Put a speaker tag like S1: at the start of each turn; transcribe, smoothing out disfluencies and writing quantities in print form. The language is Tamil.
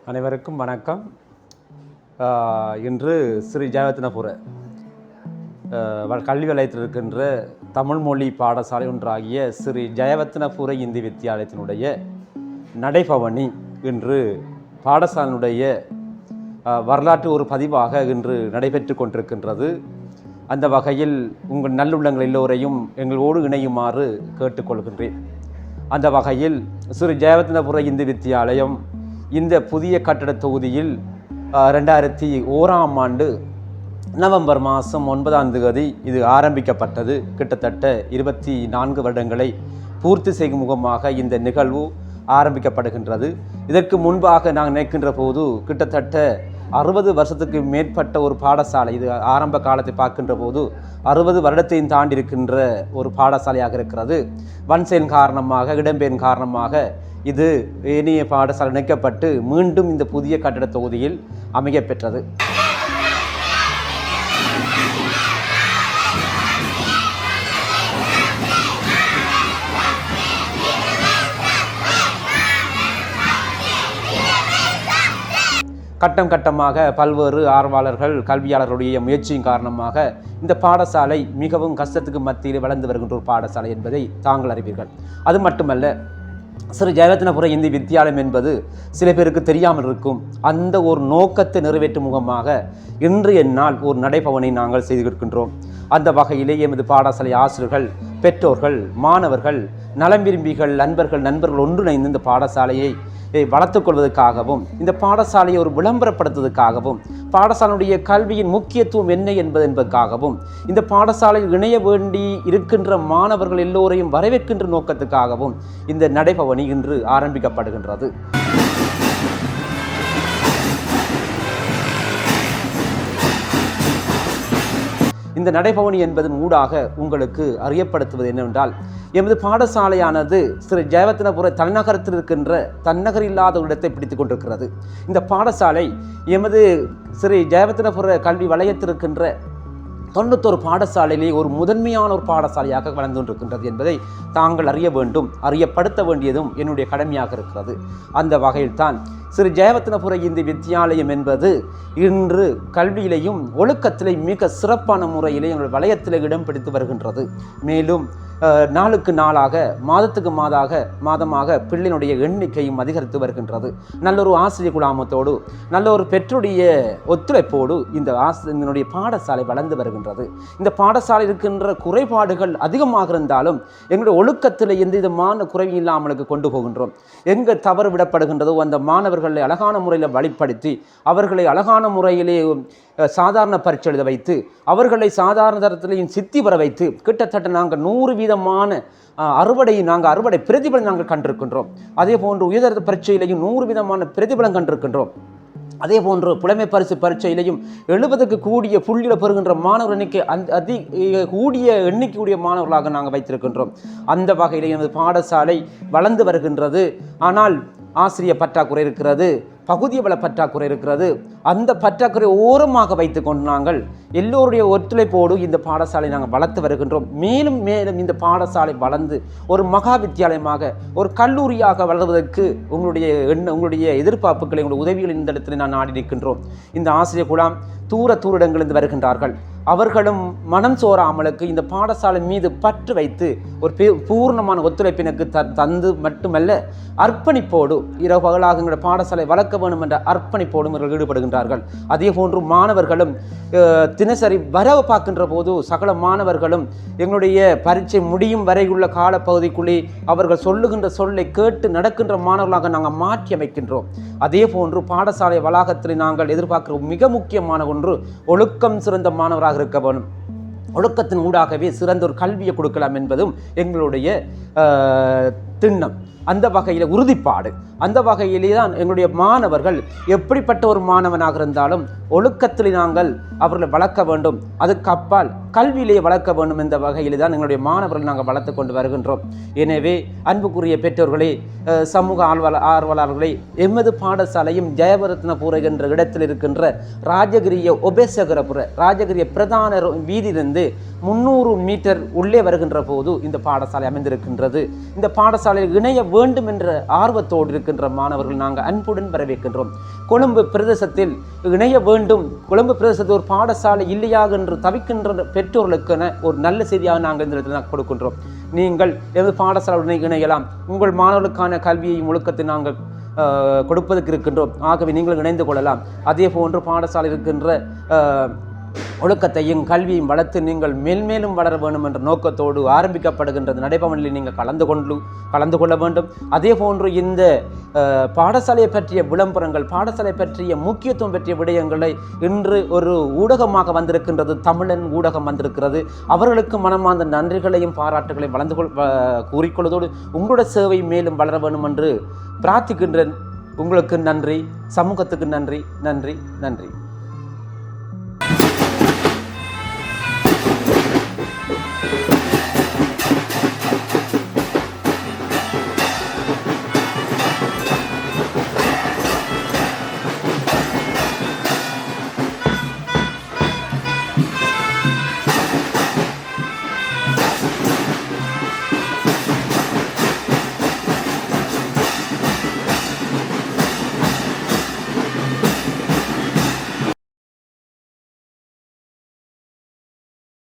S1: அனைவருக்கும் வணக்கம். இன்று ஸ்ரீ ஜெயவர்தனபுர கல்வி வலயத்தில் இருக்கின்ற தமிழ் மொழி பாடசாலை ஒன்றாகிய ஸ்ரீ ஜெயவர்தனபுர இந்தி வித்தியாலயத்தினுடைய நடைபவனி இன்று பாடசாலையினுடைய வரலாற்று ஒரு பதிவாக இன்று நடைபெற்று கொண்டிருக்கின்றது. அந்த வகையில் உங்கள் நல்லுள்ளங்கள் எல்லோரையும் எங்களோடு இணையுமாறு கேட்டுக்கொள்கின்றேன். அந்த வகையில் ஸ்ரீ ஜெயவர்தனபுர இந்தி வித்தியாலயம் இந்த புதிய கட்டட தொகுதியில் 2001ஆம் ஆண்டு நவம்பர் மாதம் 9ஆம் தேதி இது ஆரம்பிக்கப்பட்டது. கிட்டத்தட்ட 24 வருடங்களை பூர்த்தி செய்யும் முகமாக இந்த நிகழ்வு ஆரம்பிக்கப்படுகின்றது. இதற்கு முன்பாக நாங்கள் நினைக்கின்ற போது கிட்டத்தட்ட 60 வருஷத்துக்கு மேற்பட்ட ஒரு பாடசாலை, இது ஆரம்ப காலத்தை பார்க்கின்ற போது 60 வருடத்தையும் தாண்டி இருக்கின்ற ஒரு பாடசாலையாக இருக்கிறது. வன்செயல் காரணமாக, இடம்பெயர்வின் காரணமாக இது ஏனைய பாடசாலை இணைக்கப்பட்டு மீண்டும் இந்த புதிய கட்டட தொகுதியில் அமைய பெற்றது. கட்டம் கட்டமாக பல்வேறு ஆர்வலர்கள், கல்வியாளர்களுடைய முயற்சியின் காரணமாக இந்த பாடசாலை மிகவும் கஷ்டத்துக்கு மத்தியில் வளர்ந்து வருகின்ற ஒரு பாடசாலை என்பதை தாங்கள் அறிவீர்கள். அது மட்டுமல்ல, ஸ்ரீ ஜெயவர்தனபுர இந்தி வித்தியாலயம் என்பது சில பேருக்கு தெரியாமல் இருக்கும். அந்த ஒரு நோக்கத்தை நிறைவேற்றும் முகமாக இன்றைய நாள் ஒரு நடைபவனை நாங்கள் செய்திருக்கின்றோம். அந்த வகையிலே எமது பாடசாலை ஆசிரியர்கள், பெற்றோர்கள், மாணவர்கள், நலம் விரும்பிகள், நண்பர்கள் ஒன்றிணைந்து இந்த பாடசாலையை வளர்த்து கொள்வதற்காகவும், இந்த பாடசாலையை ஒரு விளம்பரப்படுத்துவதற்காகவும், பாடசாலையுடைய கல்வியின் முக்கியத்துவம் என்ன என்பதற்காகவும், இந்த பாடசாலையில் இணைய வேண்டி இருக்கின்ற மாணவர்கள் எல்லோரையும் வரவேற்கின்ற நோக்கத்துக்காகவும் இந்த நடைபவனி இன்று ஆரம்பிக்கப்படுகின்றது. இந்த நடைபவனி என்பதன் ஊடாக உங்களுக்கு அறியப்படுத்துவது என்னவென்றால், எமது பாடசாலையானது ஸ்ரீ ஜெயவர்தனபுர தலைநகரத்தில் இருக்கின்ற தன்னகர் இல்லாத ஒரு இடத்தை பிடித்துக் கொண்டிருக்கிறது. இந்த பாடசாலை எமது ஸ்ரீ ஜெயவர்தனபுர கல்வி வலயத்தில் இருக்கின்ற 91 பாடசாலையிலே ஒரு முதன்மையான ஒரு பாடசாலையாக வளர்ந்து கொண்டிருக்கின்றது என்பதை தாங்கள் அறிய வேண்டும், அறியப்படுத்த வேண்டியதும் என்னுடைய கடமையாக இருக்கிறது. அந்த வகையில்தான் ஸ்ரீ ஜெயவர்தனபுர இந்தி வித்தியாலயம் என்பது இன்று கல்வியிலையும் ஒழுக்கத்திலேயும் மிக சிறப்பான முறையிலே எங்கள் வலயத்தில் இடம் பிடித்து வருகின்றது. மேலும் நாளுக்கு நாளாக, மாதத்துக்கு மாதமாக பிள்ளையினுடைய எண்ணிக்கையும் அதிகரித்து வருகின்றது. நல்ல ஒரு ஆசிரியர் குழாமத்தோடு, நல்ல ஒரு பெற்றோருடைய ஒத்துழைப்போடு இந்த பாடசாலை வளர்ந்து வருகின்றது. இந்த பாடசாலை இருக்கின்ற குறைபாடுகள் அதிகமாக இருந்தாலும் எங்களுடைய ஒழுக்கத்தில் எந்த விதமான குறைவு இல்லாமலுக்கு கொண்டு போகின்றோம். எங்கே தவறு விடப்படுகின்றதோ அந்த மாணவர்களை அழகான முறையில் வழிப்படுத்தி, அவர்களை அழகான முறையிலே சாதாரண பரீட்சை எழுத வைத்து, அவர்களை சாதாரண தரத்திலையும் சித்தி வர வைத்து, கிட்டத்தட்ட நாங்கள் 100% அறுவடை பிரதிபலன் நாங்கள் கண்டிருக்கின்றோம். அதே போன்று உயர்தர பரீட்சையிலையும் 100% பிரதிபலன் கண்டிருக்கின்றோம். அதே போன்று புலமை பரிசு பரீட்சையிலையும் 70க்கு கூடிய புள்ளியில் பெறுகின்ற மாணவர் எண்ணிக்கை கூடிய எண்ணிக்கையுடைய மாணவர்களாக நாங்கள் வைத்திருக்கின்றோம். அந்த வகையில் எனது பாடசாலை வளர்ந்து வருகின்றது. ஆனால் ஆசிரியர் பற்றாக்குறை இருக்கிறது, பகுதிய வள பற்றாக்குறை இருக்கிறது. அந்த பற்றாக்குறை ஓரமாக வைத்து கொண்டு நாங்கள் எல்லோருடைய ஒத்துழைப்போடு இந்த பாடசாலை நாங்கள் வளர்த்து வருகின்றோம். மேலும் இந்த பாடசாலை வளர்ந்து ஒரு மகா வித்தியாலயமாக, ஒரு கல்லூரியாக வளர்வதற்கு உங்களுடைய எதிர்பார்ப்புகளை, உங்களுடைய உதவிகள் இந்த இடத்துல நான் நாடி நிற்கின்றோம். இந்த ஆசிரியர் குழாம் தூர தூரிடங்களிலிருந்து வருகின்றார்கள். அவர்களும் மனம் சோராமலுக்கு இந்த பாடசாலை மீது பற்று வைத்து ஒரு பூர்ணமான ஒத்துழைப்பினுக்கு தந்து மட்டுமல்ல, அர்ப்பணிப்போடு இரவு பகலாக எங்களுடைய பாடசாலை வளர்க்க வேண்டும் என்ற அர்ப்பணிப்போடும் இவர்கள் ஈடுபடுகின்றார்கள். அதே போன்று மாணவர்களும் தினசரி வரவு பார்க்கின்ற போது சகல மாணவர்களும் எங்களுடைய பரீட்சை முடியும் வரையுள்ள காலப்பகுதிக்குள்ளே அவர்கள் சொல்லுகின்ற சொல்லை கேட்டு நடக்கின்ற மாணவர்களாக நாங்கள் மாற்றி அமைக்கின்றோம். அதே போன்று பாடசாலை வளாகத்தில் நாங்கள் எதிர்பார்க்கிற மிக முக்கியமான ஒன்று, ஒழுக்கம் சிறந்த மாணவராக இருக்க வேண்டும். ஒழுக்கத்தின் ஊடாகவே சிறந்த ஒரு கல்வியை கொடுக்கலாம் என்பதும் எங்களுடைய திண்ணம். அந்த வகையில் உறுதிப்பாடு. அந்த வகையிலே தான் எங்களுடைய மாணவர்கள் எப்படிப்பட்ட ஒரு மாணவனாக இருந்தாலும் ஒழுக்கத்தில் நாங்கள் அவர்களை வளர்க்க வேண்டும். அதுக்கு அப்பால் கல்வியிலேயே வளர்க்க வேண்டும் என்ற வகையில் தான் எங்களுடைய மாணவர்கள் நாங்கள் வளர்த்து கொண்டு வருகின்றோம். எனவே அன்புக்குரிய பெற்றோர்களே, சமூக ஆர்வலர்களே, எமது பாடசாலையும் ஜெயவர்தனபுர என்ற இடத்தில் இருக்கின்ற ராஜகிரிய பிரதான வீதியிலிருந்து 300 மீட்டர் உள்ளே வருகின்ற போது இந்த பாடசாலை அமைந்திருக்கின்றது. இந்த பாடசாலை பாடசாலையில் இணைய வேண்டும் என்ற ஆர்வத்தோடு இருக்கின்ற மாணவர்கள் நாங்கள் அன்புடன் வரவேற்கின்றோம். கொழும்பு பிரதேசத்தில் இணைய வேண்டும், கொழும்பு பிரதேசத்தில் ஒரு பாடசாலை இல்லையாக என்று தவிக்கின்ற பெற்றோர்களுக்கென ஒரு நல்ல செய்தியாக நாங்கள் இந்த இடத்தில் கொடுக்கின்றோம். நீங்கள் எமது பாடசாலையுடன் இணையலாம். உங்கள் மாணவர்களுக்கான கல்வியை ஒழுக்கத்தை நாங்கள் கொடுப்பதற்கு இருக்கின்றோம். ஆகவே நீங்கள் இணைந்து கொள்ளலாம். அதே போன்று பாடசாலை இருக்கின்ற ஒழுக்கத்தையும் கல்வியும் வளர்த்து நீங்கள் மேல்மேலும் வளர வேண்டும் என்ற நோக்கத்தோடு ஆரம்பிக்கப்படுகின்றது நடைபவனில் நீங்கள் கலந்து கொள்ள வேண்டும். அதே போன்று இந்த பாடசாலையை பற்றிய விளம்பரங்கள், பாடசாலை பற்றிய முக்கியத்துவம் பற்றிய விடயங்களை இன்று ஒரு ஊடகமாக வந்திருக்கின்றது, தமிழன் ஊடகம் வந்திருக்கிறது. அவர்களுக்கு மனமார்ந்த நன்றிகளையும் பாராட்டுகளையும் கூறிக்கொள்வதோடு உங்களுடைய சேவை மேலும் வளர வேண்டும் என்று பிரார்த்திக்கின்றேன். உங்களுக்கு நன்றி, சமூகத்துக்கு நன்றி, நன்றி, நன்றி.